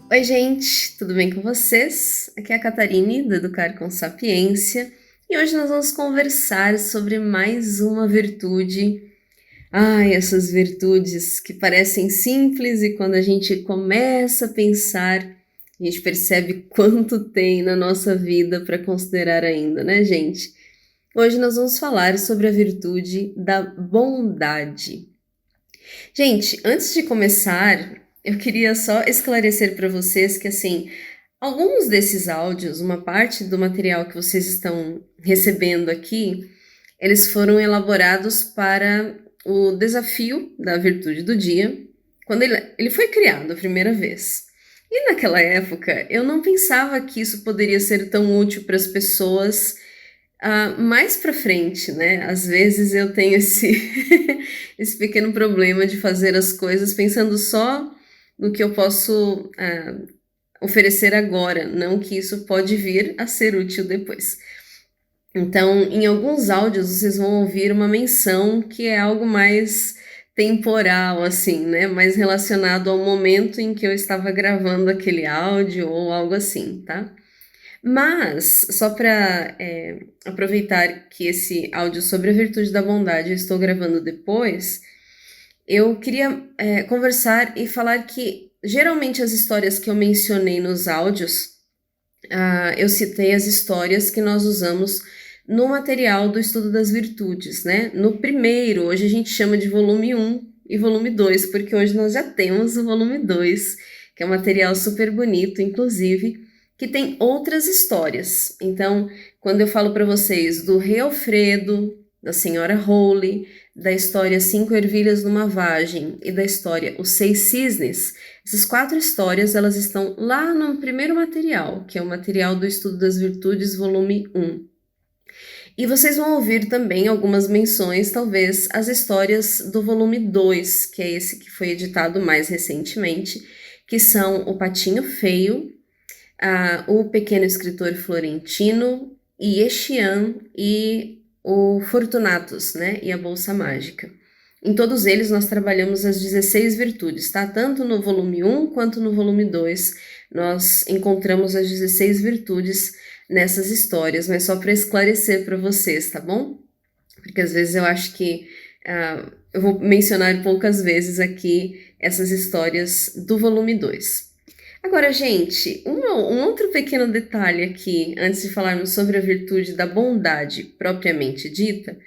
Oi, gente, tudo bem com vocês? Aqui é a Catarine, do Educar com Sapiência, e hoje nós vamos conversar sobre mais uma virtude. Ai, essas virtudes que parecem simples e quando a gente começa a pensar, a gente percebe quanto tem na nossa vida para considerar ainda, né, gente? Hoje nós vamos falar sobre a virtude da bondade. Gente, antes de começar, eu queria só esclarecer para vocês que, assim, alguns desses áudios, uma parte do material que vocês estão recebendo aqui, eles foram elaborados para o desafio da virtude do dia, quando ele foi criado a primeira vez. E naquela época, eu não pensava que isso poderia ser tão útil para as pessoas mais para frente, né? Às vezes eu tenho esse pequeno problema de fazer as coisas pensando só no que eu posso oferecer agora, não que isso pode vir a ser útil depois. Então, em alguns áudios vocês vão ouvir uma menção que é algo mais temporal, assim, né? Mais relacionado ao momento em que eu estava gravando aquele áudio ou algo assim, tá? Mas, só para aproveitar que esse áudio sobre a virtude da bondade eu estou gravando depois, eu queria conversar e falar que geralmente as histórias que eu mencionei nos áudios, eu citei as histórias que nós usamos no material do estudo das virtudes, né? No primeiro, hoje a gente chama de volume um e volume 2 porque hoje nós já temos o volume 2 que é um material super bonito, inclusive, que tem outras histórias. Então, quando eu falo para vocês do Rei Alfredo, da Senhora Rowley, da história Cinco Ervilhas numa Vagem e da história Os Seis Cisnes, essas quatro histórias elas estão lá no primeiro material, que é o material do Estudo das Virtudes, volume um. E vocês vão ouvir também algumas menções, talvez, às histórias do volume 2, que é esse que foi editado mais recentemente, que são O Patinho Feio, O Pequeno Escritor Florentino, Yexian e o Fortunatus, né? E a Bolsa Mágica. Em todos eles nós trabalhamos as 16 virtudes, tá? Tanto no volume 1 quanto no volume 2 nós encontramos as 16 virtudes nessas histórias, mas só para esclarecer para vocês, tá bom? Porque às vezes eu acho que eu vou mencionar poucas vezes aqui essas histórias do volume 2. Agora, gente, um outro pequeno detalhe aqui, antes de falarmos sobre a virtude da bondade propriamente dita,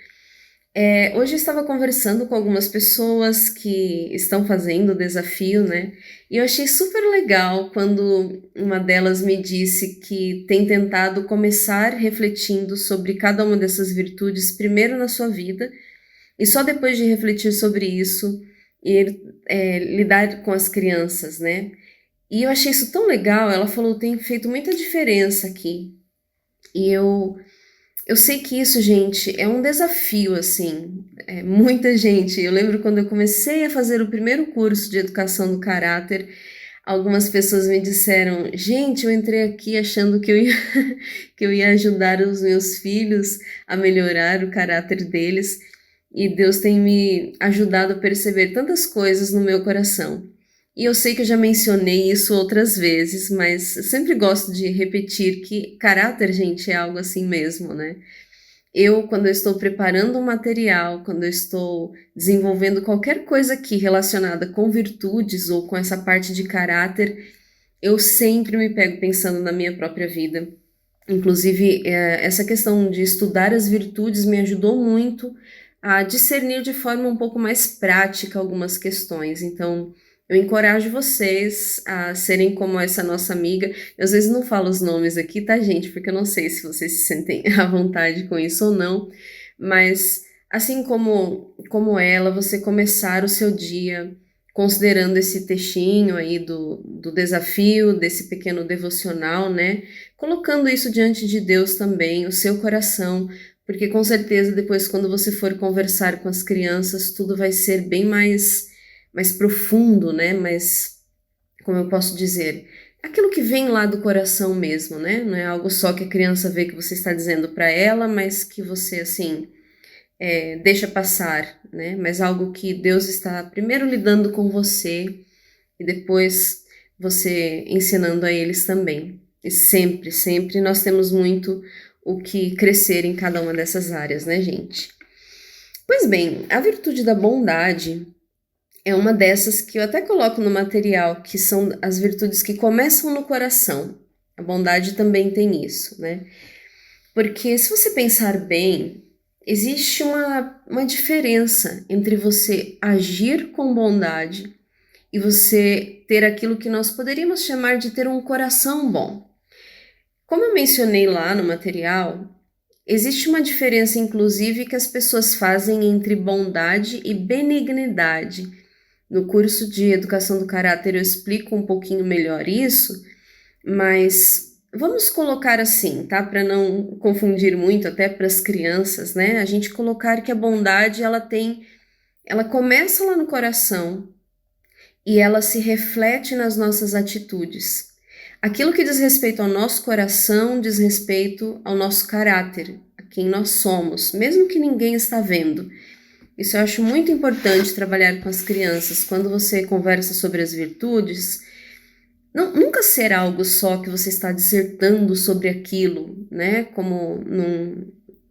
hoje eu estava conversando com algumas pessoas que estão fazendo o desafio, né? E eu achei super legal quando uma delas me disse que tem tentado começar refletindo sobre cada uma dessas virtudes primeiro na sua vida e só depois de refletir sobre isso ir lidar com as crianças, né? E eu achei isso tão legal. Ela falou, tem feito muita diferença aqui. E eu sei que isso, gente, é um desafio, assim. É muita gente. Eu lembro quando eu comecei a fazer o primeiro curso de educação do caráter, algumas pessoas me disseram: gente, eu entrei aqui achando que que eu ia ajudar os meus filhos a melhorar o caráter deles, e Deus tem me ajudado a perceber tantas coisas no meu coração. E eu sei que eu já mencionei isso outras vezes, mas eu sempre gosto de repetir que caráter, gente, é algo assim mesmo, né? Quando eu estou preparando um material, quando eu estou desenvolvendo qualquer coisa aqui relacionada com virtudes ou com essa parte de caráter, eu sempre me pego pensando na minha própria vida. Inclusive, essa questão de estudar as virtudes me ajudou muito a discernir de forma um pouco mais prática algumas questões. Então, eu encorajo vocês a serem como essa nossa amiga. Eu às vezes não falo os nomes aqui, tá, gente? Porque eu não sei se vocês se sentem à vontade com isso ou não. Mas, assim como ela, você começar o seu dia considerando esse textinho aí do desafio, desse pequeno devocional, né? Colocando isso diante de Deus também, o seu coração, porque com certeza depois quando você for conversar com as crianças, tudo vai ser bem mais profundo, né? Mais, como eu posso dizer, aquilo que vem lá do coração mesmo, né? Não é algo só que a criança vê que você está dizendo para ela, mas que você assim deixa passar, né? Mas algo que Deus está primeiro lidando com você e depois você ensinando a eles também. E sempre, sempre nós temos muito o que crescer em cada uma dessas áreas, né, gente? Pois bem, a virtude da bondade é uma dessas que eu até coloco no material, que são as virtudes que começam no coração. A bondade também tem isso, né? Porque se você pensar bem, existe uma diferença entre você agir com bondade e você ter aquilo que nós poderíamos chamar de ter um coração bom. Como eu mencionei lá no material, existe uma diferença, inclusive, que as pessoas fazem entre bondade e benignidade. No curso de Educação do Caráter eu explico um pouquinho melhor isso, mas vamos colocar assim, tá? Para não confundir muito, até para as crianças, né? A gente colocar que a bondade ela começa lá no coração e ela se reflete nas nossas atitudes. Aquilo que diz respeito ao nosso coração diz respeito ao nosso caráter, a quem nós somos, mesmo que ninguém está vendo. Isso eu acho muito importante trabalhar com as crianças. Quando você conversa sobre as virtudes, nunca ser algo só que você está dissertando sobre aquilo, né? Como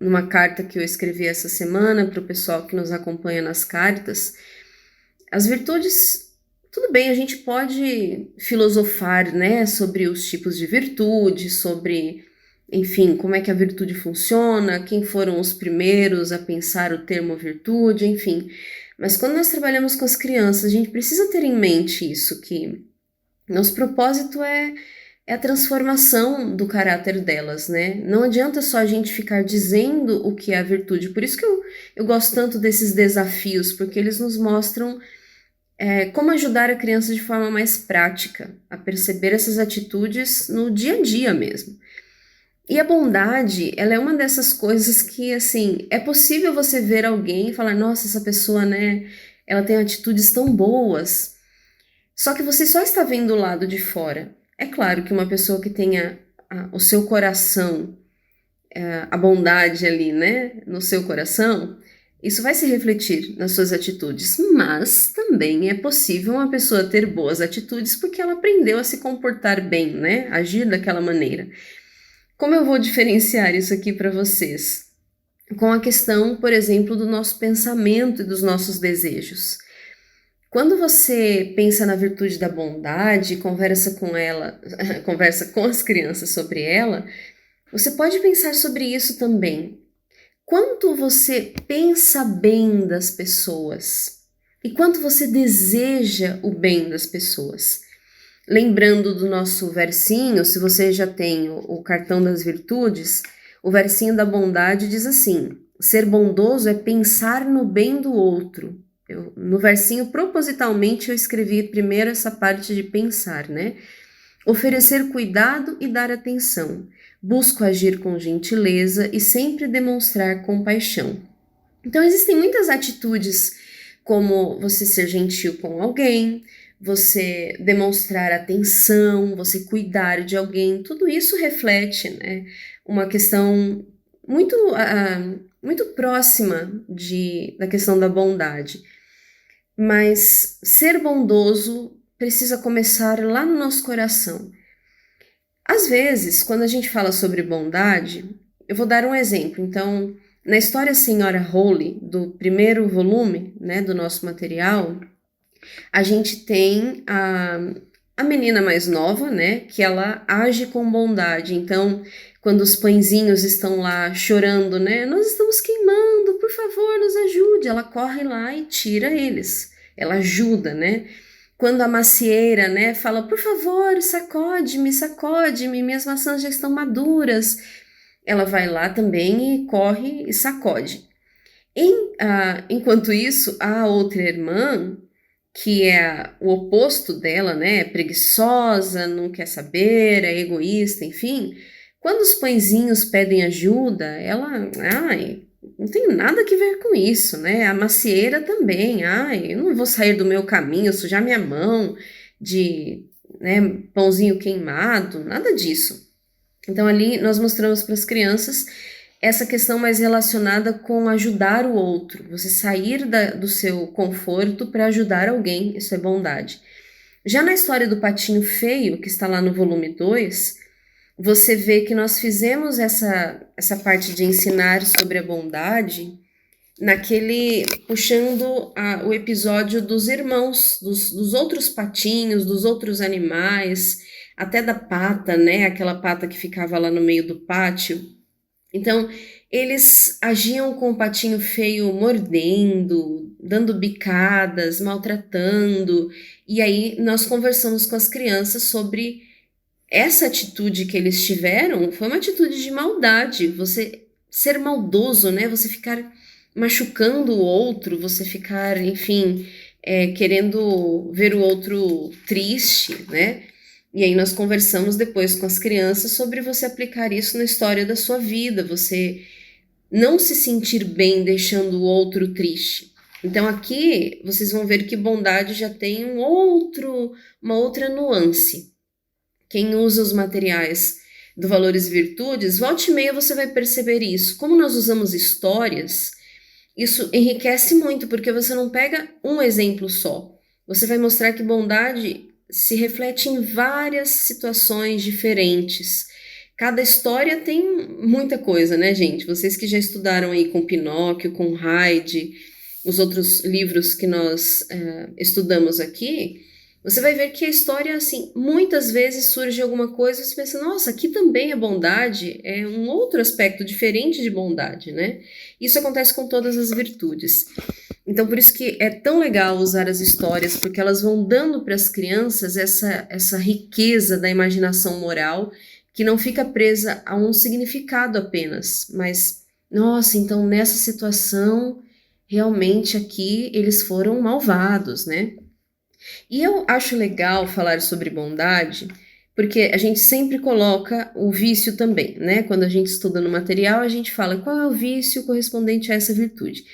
numa carta que eu escrevi essa semana para o pessoal que nos acompanha nas cartas. As virtudes, tudo bem, a gente pode filosofar, né, sobre os tipos de virtude, sobre, enfim, como é que a virtude funciona, quem foram os primeiros a pensar o termo virtude, enfim. Mas quando nós trabalhamos com as crianças, a gente precisa ter em mente isso, que nosso propósito é a transformação do caráter delas, né? Não adianta só a gente ficar dizendo o que é a virtude. Por isso que eu gosto tanto desses desafios, porque eles nos mostram como ajudar a criança de forma mais prática, a perceber essas atitudes no dia a dia mesmo. E a bondade, ela é uma dessas coisas que, assim, é possível você ver alguém e falar, nossa, essa pessoa, né, ela tem atitudes tão boas, só que você só está vendo o lado de fora. É claro que uma pessoa que tenha o seu coração, a bondade ali, né, no seu coração, isso vai se refletir nas suas atitudes, mas também é possível uma pessoa ter boas atitudes porque ela aprendeu a se comportar bem, né, agir daquela maneira. Como eu vou diferenciar isso aqui para vocês? Com a questão, por exemplo, do nosso pensamento e dos nossos desejos. Quando você pensa na virtude da bondade, conversa com ela, conversa com as crianças sobre ela, você pode pensar sobre isso também. Quanto você pensa bem das pessoas e quanto você deseja o bem das pessoas. Lembrando do nosso versinho, se você já tem o cartão das virtudes, o versinho da bondade diz assim: ser bondoso é pensar no bem do outro. No versinho, propositalmente, eu escrevi primeiro essa parte de pensar, né? Oferecer cuidado e dar atenção. Busco agir com gentileza e sempre demonstrar compaixão. Então, existem muitas atitudes, como você ser gentil com alguém, você demonstrar atenção, você cuidar de alguém, tudo isso reflete, né, uma questão muito, muito próxima da questão da bondade. Mas ser bondoso precisa começar lá no nosso coração. Às vezes, quando a gente fala sobre bondade, eu vou dar um exemplo. Então, na história Senhora Holly, do primeiro volume, né, do nosso material, a gente tem a menina mais nova, né, que ela age com bondade. Então, quando os pãezinhos estão lá chorando, né, nós estamos queimando, por favor, nos ajude. Ela corre lá e tira eles. Ela ajuda, né? Quando a macieira, né, fala, por favor, sacode-me, minhas maçãs já estão maduras. Ela vai lá também e corre e sacode. Enquanto isso, a outra irmã, que é o oposto dela, né, é preguiçosa, não quer saber, é egoísta, enfim, quando os pãezinhos pedem ajuda, ela, não tem nada que ver com isso, né? A macieira também, eu não vou sair do meu caminho, sujar minha mão de, né, pãozinho queimado, nada disso. Então ali nós mostramos para as crianças essa questão mais relacionada com ajudar o outro, você sair do seu conforto para ajudar alguém, isso é bondade. Já na história do patinho feio, que está lá no volume 2, você vê que nós fizemos essa parte de ensinar sobre a bondade puxando o episódio dos irmãos, dos outros patinhos, dos outros animais, até da pata, né? Aquela pata que ficava lá no meio do pátio. Então, eles agiam com o patinho feio mordendo, dando bicadas, maltratando. E aí nós conversamos com as crianças sobre essa atitude que eles tiveram. Foi uma atitude de maldade, você ser maldoso, né? Você ficar machucando o outro, você ficar, enfim, querendo ver o outro triste, né? E aí nós conversamos depois com as crianças sobre você aplicar isso na história da sua vida, você não se sentir bem deixando o outro triste. Então aqui vocês vão ver que bondade já tem uma outra nuance. Quem usa os materiais do Valores e Virtudes, volte e meia você vai perceber isso. Como nós usamos histórias, isso enriquece muito, porque você não pega um exemplo só. Você vai mostrar que bondade se reflete em várias situações diferentes. Cada história tem muita coisa, né, gente? Vocês que já estudaram aí com Pinóquio, com Heidi, os outros livros que nós estudamos aqui, você vai ver que a história, assim, muitas vezes surge alguma coisa e você pensa, nossa, aqui também é bondade, é um outro aspecto diferente de bondade, né? Isso acontece com todas as virtudes. Então, por isso que é tão legal usar as histórias, porque elas vão dando para as crianças essa riqueza da imaginação moral, que não fica presa a um significado apenas, mas, nossa, então nessa situação, realmente aqui eles foram malvados, né? E eu acho legal falar sobre bondade, porque a gente sempre coloca o vício também, né? Quando a gente estuda no material, a gente fala qual é o vício correspondente a essa virtude.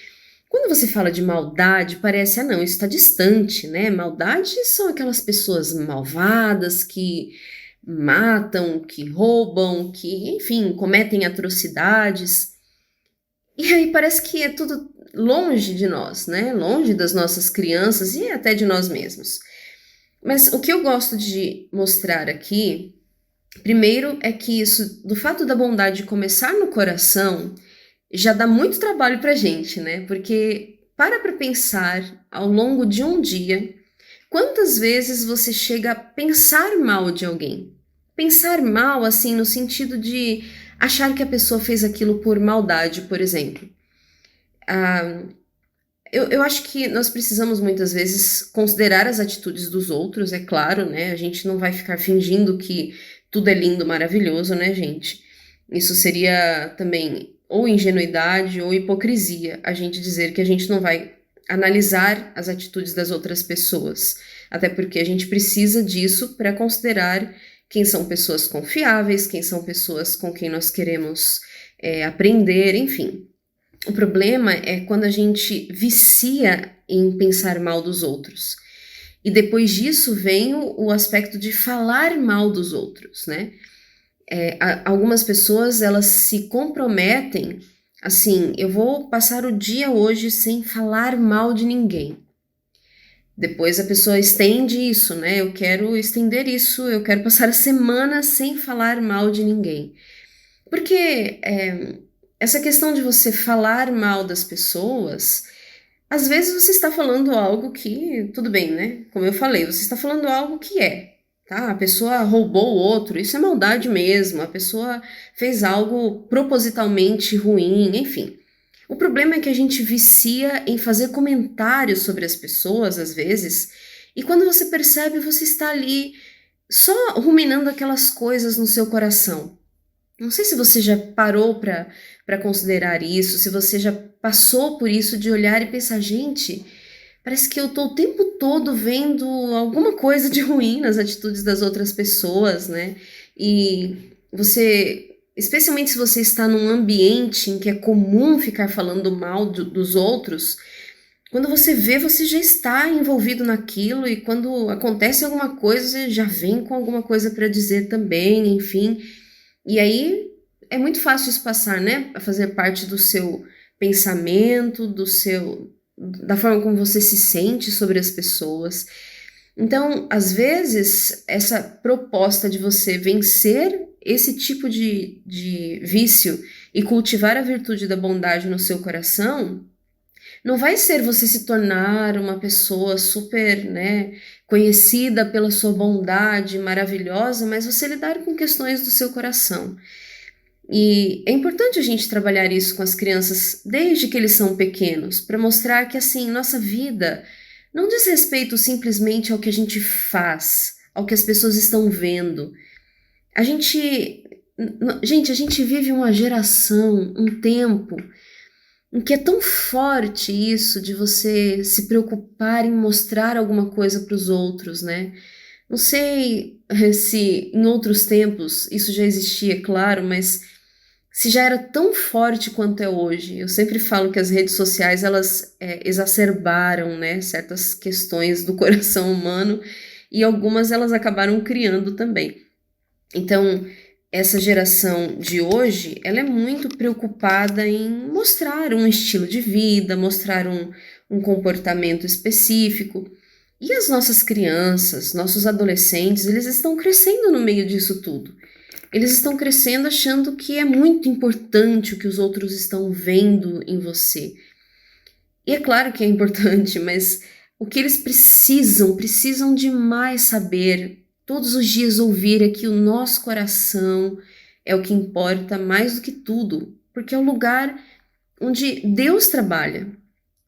Quando você fala de maldade, parece, não, isso está distante, né? Maldade são aquelas pessoas malvadas que matam, que roubam, que, enfim, cometem atrocidades. E aí parece que é tudo longe de nós, né? Longe das nossas crianças e até de nós mesmos. Mas o que eu gosto de mostrar aqui, primeiro, é que isso, do fato da bondade começar no coração, já dá muito trabalho pra gente, né? Porque para pensar ao longo de um dia, quantas vezes você chega a pensar mal de alguém? Pensar mal, assim, no sentido de achar que a pessoa fez aquilo por maldade, por exemplo. Eu acho que nós precisamos muitas vezes considerar as atitudes dos outros, é claro, né? A gente não vai ficar fingindo que tudo é lindo, maravilhoso, né, gente? Isso seria também ou ingenuidade ou hipocrisia, a gente dizer que a gente não vai analisar as atitudes das outras pessoas. Até porque a gente precisa disso para considerar quem são pessoas confiáveis, quem são pessoas com quem nós queremos aprender, enfim. O problema é quando a gente vicia em pensar mal dos outros. E depois disso vem o aspecto de falar mal dos outros, né? Algumas pessoas, elas se comprometem, assim, eu vou passar o dia hoje sem falar mal de ninguém. Depois a pessoa estende isso, né? Eu quero estender isso, eu quero passar a semana sem falar mal de ninguém. Porque essa questão de você falar mal das pessoas, às vezes você está falando algo que, tudo bem, né? Como eu falei, você está falando algo que tá? A pessoa roubou o outro, isso é maldade mesmo, a pessoa fez algo propositalmente ruim, enfim. O problema é que a gente vicia em fazer comentários sobre as pessoas, às vezes, e quando você percebe, você está ali só ruminando aquelas coisas no seu coração. Não sei se você já parou para considerar isso, se você já passou por isso de olhar e pensar, gente, parece que eu tô o tempo todo vendo alguma coisa de ruim nas atitudes das outras pessoas, né? E você, especialmente se você está num ambiente em que é comum ficar falando mal dos outros, quando você vê, você já está envolvido naquilo e quando acontece alguma coisa, você já vem com alguma coisa para dizer também, enfim. E aí é muito fácil isso passar, né? A fazer parte do seu pensamento, da forma como você se sente sobre as pessoas. Então, às vezes, essa proposta de você vencer esse tipo de vício e cultivar a virtude da bondade no seu coração, não vai ser você se tornar uma pessoa super, né, conhecida pela sua bondade maravilhosa, mas você lidar com questões do seu coração. E é importante a gente trabalhar isso com as crianças desde que eles são pequenos, para mostrar que, assim, nossa vida não diz respeito simplesmente ao que a gente faz, ao que as pessoas estão vendo. A gente, gente, a gente vive uma geração, um tempo em que é tão forte isso de você se preocupar em mostrar alguma coisa para os outros, né? Não sei se em outros tempos isso já existia, claro, mas se já era tão forte quanto é hoje. Eu sempre falo que as redes sociais elas exacerbaram, né, certas questões do coração humano e algumas elas acabaram criando também. Então, essa geração de hoje, ela é muito preocupada em mostrar um estilo de vida, mostrar um comportamento específico. E as nossas crianças, nossos adolescentes, eles estão crescendo no meio disso tudo. Eles estão crescendo achando que é muito importante o que os outros estão vendo em você. E é claro que é importante, mas o que eles precisam demais saber, todos os dias ouvir é que o nosso coração é o que importa mais do que tudo, porque é o lugar onde Deus trabalha.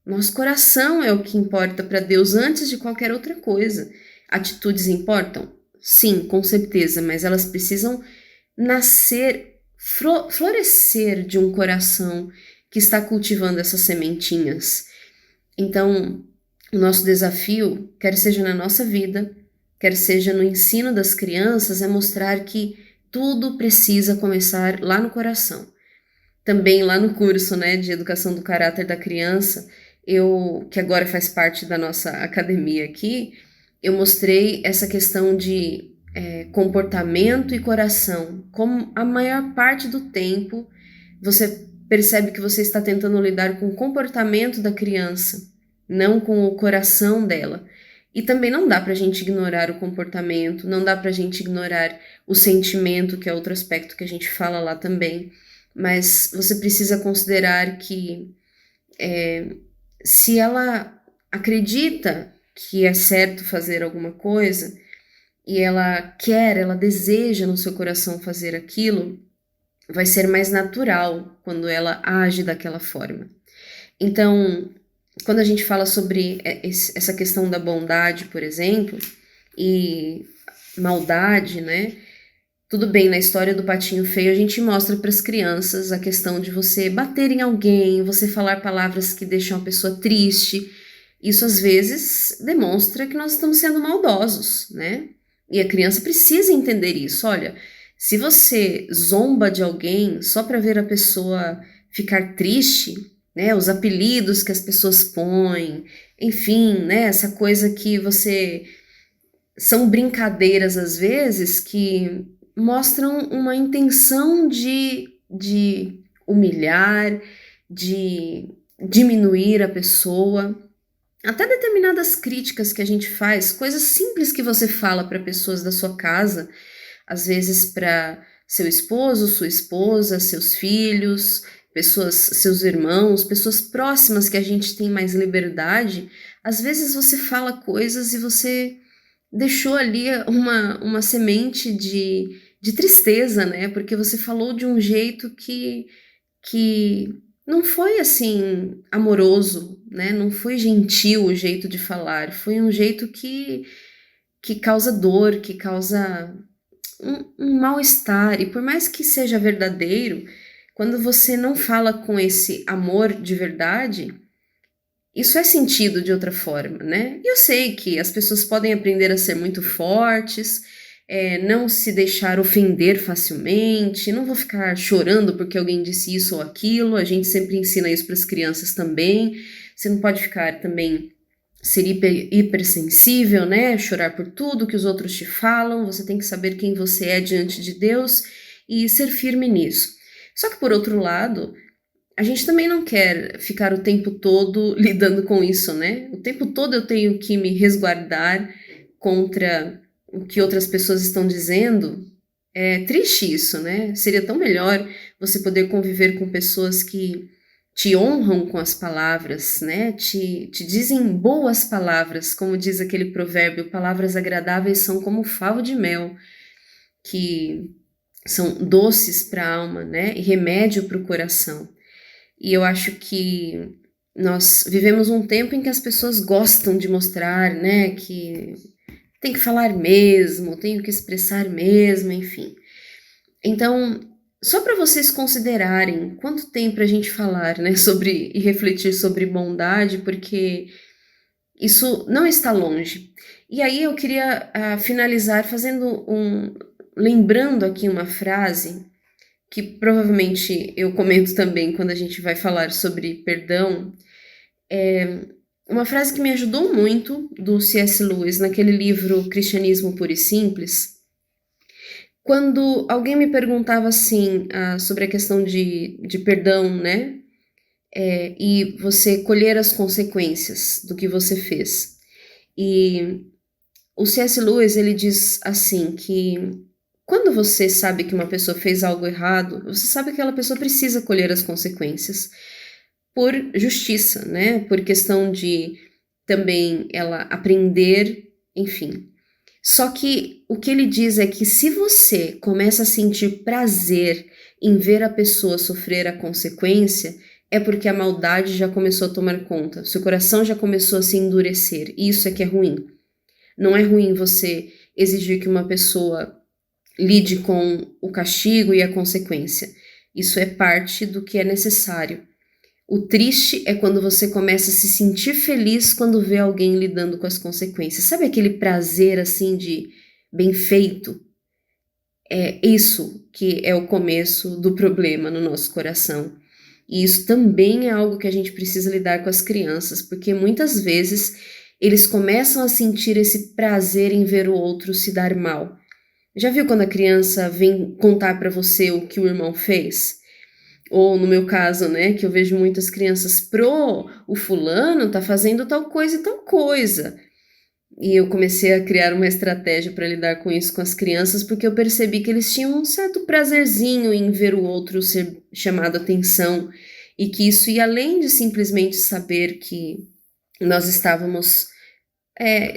Nosso coração é o que importa para Deus antes de qualquer outra coisa. Atitudes importam? Sim, com certeza, mas elas precisam nascer, florescer de um coração que está cultivando essas sementinhas. Então, o nosso desafio, quer seja na nossa vida, quer seja no ensino das crianças, é mostrar que tudo precisa começar lá no coração. Também lá no curso, né, de educação do caráter da criança, que agora faz parte da nossa academia aqui, eu mostrei essa questão de comportamento e coração. Como a maior parte do tempo você percebe que você está tentando lidar com o comportamento da criança, não com o coração dela. E também não dá para a gente ignorar o comportamento, não dá para a gente ignorar o sentimento, que é outro aspecto que a gente fala lá também. Mas você precisa considerar que se ela acredita que é certo fazer alguma coisa, e ela deseja no seu coração fazer aquilo, vai ser mais natural quando ela age daquela forma. Então, quando a gente fala sobre essa questão da bondade, por exemplo, e maldade, né? Tudo bem, na história do Patinho Feio a gente mostra para as crianças a questão de você bater em alguém, você falar palavras que deixam a pessoa triste. Isso às vezes demonstra que nós estamos sendo maldosos, né? E a criança precisa entender isso. Olha, se você zomba de alguém só para ver a pessoa ficar triste, né? Os apelidos que as pessoas põem, enfim, né? Essa coisa que você. São brincadeiras às vezes que mostram uma intenção de humilhar, de diminuir a pessoa. Até determinadas críticas que a gente faz, coisas simples que você fala para pessoas da sua casa, às vezes para seu esposo, sua esposa, seus filhos, pessoas, seus irmãos, pessoas próximas que a gente tem mais liberdade, às vezes você fala coisas e você deixou ali uma semente de tristeza, né? Porque você falou de um jeito que não foi assim amoroso, né? Não foi gentil o jeito de falar, foi um jeito que causa dor, que causa um mal-estar. E por mais que seja verdadeiro, quando você não fala com esse amor de verdade, isso é sentido de outra forma, né? E eu sei que as pessoas podem aprender a ser muito fortes, não se deixar ofender facilmente, não vou ficar chorando porque alguém disse isso ou aquilo, a gente sempre ensina isso para as crianças também. Você não pode ficar também ser hipersensível, né? Chorar por tudo que os outros te falam, você tem que saber quem você é diante de Deus e ser firme nisso. Só que por outro lado, a gente também não quer ficar o tempo todo lidando com isso, né? O tempo todo eu tenho que me resguardar contra o que outras pessoas estão dizendo, é triste isso, né? Seria tão melhor você poder conviver com pessoas que te honram com as palavras, né? Te dizem boas palavras, como diz aquele provérbio, palavras agradáveis são como favo de mel, que são doces para a alma, né? E remédio para o coração. E eu acho que nós vivemos um tempo em que as pessoas gostam de mostrar, né? Que tem que falar mesmo, tenho que expressar mesmo, enfim. Então, só para vocês considerarem quanto tem para a gente falar, né, sobre e refletir sobre bondade, porque isso não está longe. E aí eu queria finalizar lembrando aqui uma frase que provavelmente eu comento também quando a gente vai falar sobre perdão. Uma frase que me ajudou muito do C.S. Lewis naquele livro Cristianismo Puro e Simples. Quando alguém me perguntava assim sobre a questão de perdão, né? E você colher as consequências do que você fez. E o C.S. Lewis, ele diz assim que quando você sabe que uma pessoa fez algo errado, você sabe que aquela pessoa precisa colher as consequências por justiça, né? Por questão de também ela aprender, enfim. Só que o que ele diz é que se você começa a sentir prazer em ver a pessoa sofrer a consequência, é porque a maldade já começou a tomar conta, seu coração já começou a se endurecer, e isso é que é ruim. Não é ruim você exigir que uma pessoa lide com o castigo e a consequência. Isso é parte do que é necessário. O triste é quando você começa a se sentir feliz quando vê alguém lidando com as consequências. Sabe aquele prazer assim de bem feito? É isso que é o começo do problema no nosso coração. E isso também é algo que a gente precisa lidar com as crianças, porque muitas vezes eles começam a sentir esse prazer em ver o outro se dar mal. Já viu quando a criança vem contar para você o que o irmão fez? Ou no meu caso, né, que eu vejo muitas crianças, o fulano tá fazendo tal coisa e tal coisa. E eu comecei a criar uma estratégia para lidar com isso com as crianças, porque eu percebi que eles tinham um certo prazerzinho em ver o outro ser chamado a atenção, e que isso ia além de simplesmente saber que nós estávamos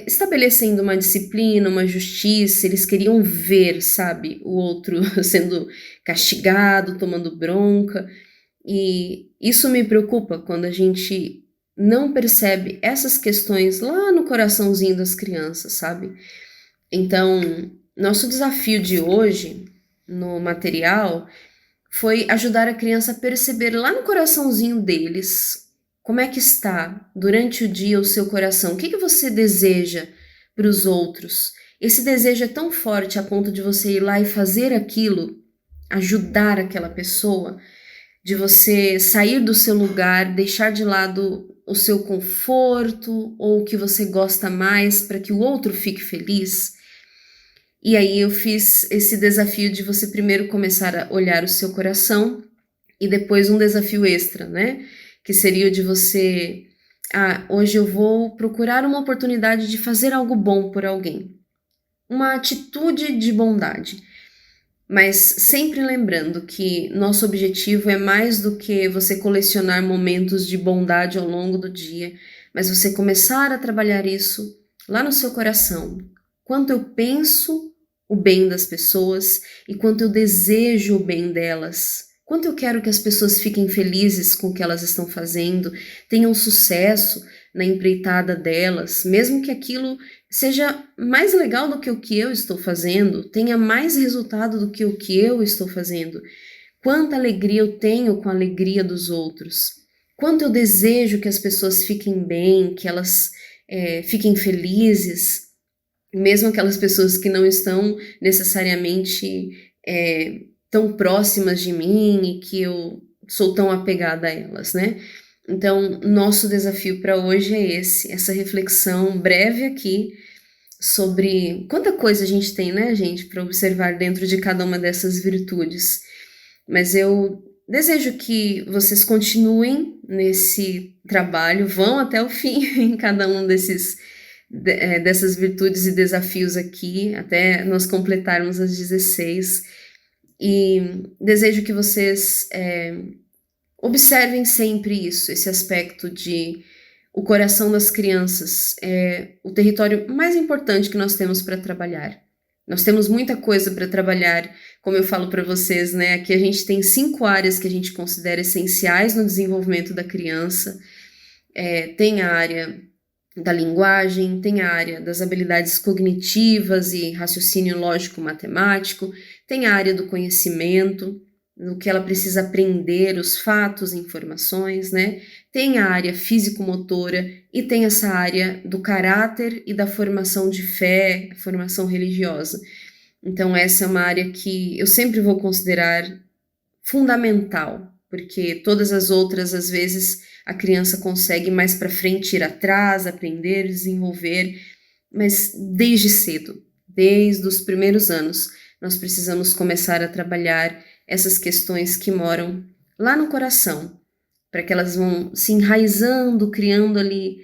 estabelecendo uma disciplina, uma justiça, eles queriam ver, sabe, o outro sendo castigado, tomando bronca, e isso me preocupa quando a gente não percebe essas questões lá no coraçãozinho das crianças, sabe? Então, nosso desafio de hoje no material foi ajudar a criança a perceber lá no coraçãozinho deles como é que está durante o dia o seu coração? O que você deseja para os outros? Esse desejo é tão forte a ponto de você ir lá e fazer aquilo, ajudar aquela pessoa, de você sair do seu lugar, deixar de lado o seu conforto ou o que você gosta mais para que o outro fique feliz? E aí eu fiz esse desafio de você primeiro começar a olhar o seu coração e depois um desafio extra, né? Que seria o de você, hoje eu vou procurar uma oportunidade de fazer algo bom por alguém. Uma atitude de bondade. Mas sempre lembrando que nosso objetivo é mais do que você colecionar momentos de bondade ao longo do dia, mas você começar a trabalhar isso lá no seu coração. Quanto eu penso o bem das pessoas e quanto eu desejo o bem delas. Quanto eu quero que as pessoas fiquem felizes com o que elas estão fazendo, tenham sucesso na empreitada delas, mesmo que aquilo seja mais legal do que o que eu estou fazendo, tenha mais resultado do que o que eu estou fazendo. Quanta alegria eu tenho com a alegria dos outros. Quanto eu desejo que as pessoas fiquem bem, que elas fiquem felizes, mesmo aquelas pessoas que não estão necessariamente tão próximas de mim e que eu sou tão apegada a elas, né? Então, nosso desafio para hoje é essa reflexão breve aqui sobre quanta coisa a gente tem, né, gente, para observar dentro de cada uma dessas virtudes. Mas eu desejo que vocês continuem nesse trabalho, vão até o fim em cada um dessas virtudes e desafios aqui, até nós completarmos as 16. E desejo que vocês observem sempre isso, esse aspecto de o coração das crianças é o território mais importante que nós temos para trabalhar. Nós temos muita coisa para trabalhar, como eu falo para vocês, né? Aqui a gente tem 5 áreas que a gente considera essenciais no desenvolvimento da criança. Tem a área da linguagem, tem a área das habilidades cognitivas e raciocínio lógico-matemático, tem a área do conhecimento, no que ela precisa aprender, os fatos, informações, né? Tem a área físico-motora e tem essa área do caráter e da formação de fé, formação religiosa. Então essa é uma área que eu sempre vou considerar fundamental, porque todas as outras, às vezes, a criança consegue mais para frente ir atrás, aprender, desenvolver, mas desde cedo, desde os primeiros anos, nós precisamos começar a trabalhar essas questões que moram lá no coração, para que elas vão se enraizando, criando ali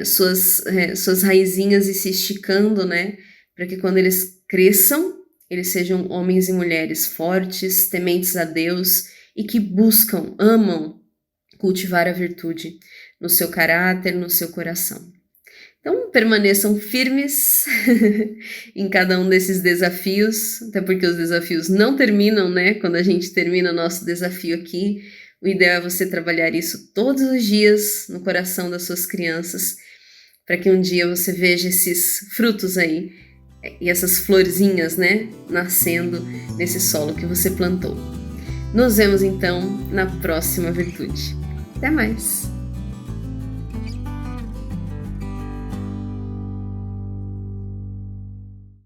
suas raizinhas e se esticando, né? Para que quando eles cresçam, eles sejam homens e mulheres fortes, tementes a Deus e que buscam, amam cultivar a virtude no seu caráter, no seu coração. Então, permaneçam firmes em cada um desses desafios, até porque os desafios não terminam, né? Quando a gente termina o nosso desafio aqui, o ideal é você trabalhar isso todos os dias no coração das suas crianças, para que um dia você veja esses frutos aí, e essas florzinhas, né? Nascendo nesse solo que você plantou. Nos vemos, então, na próxima virtude. Até mais!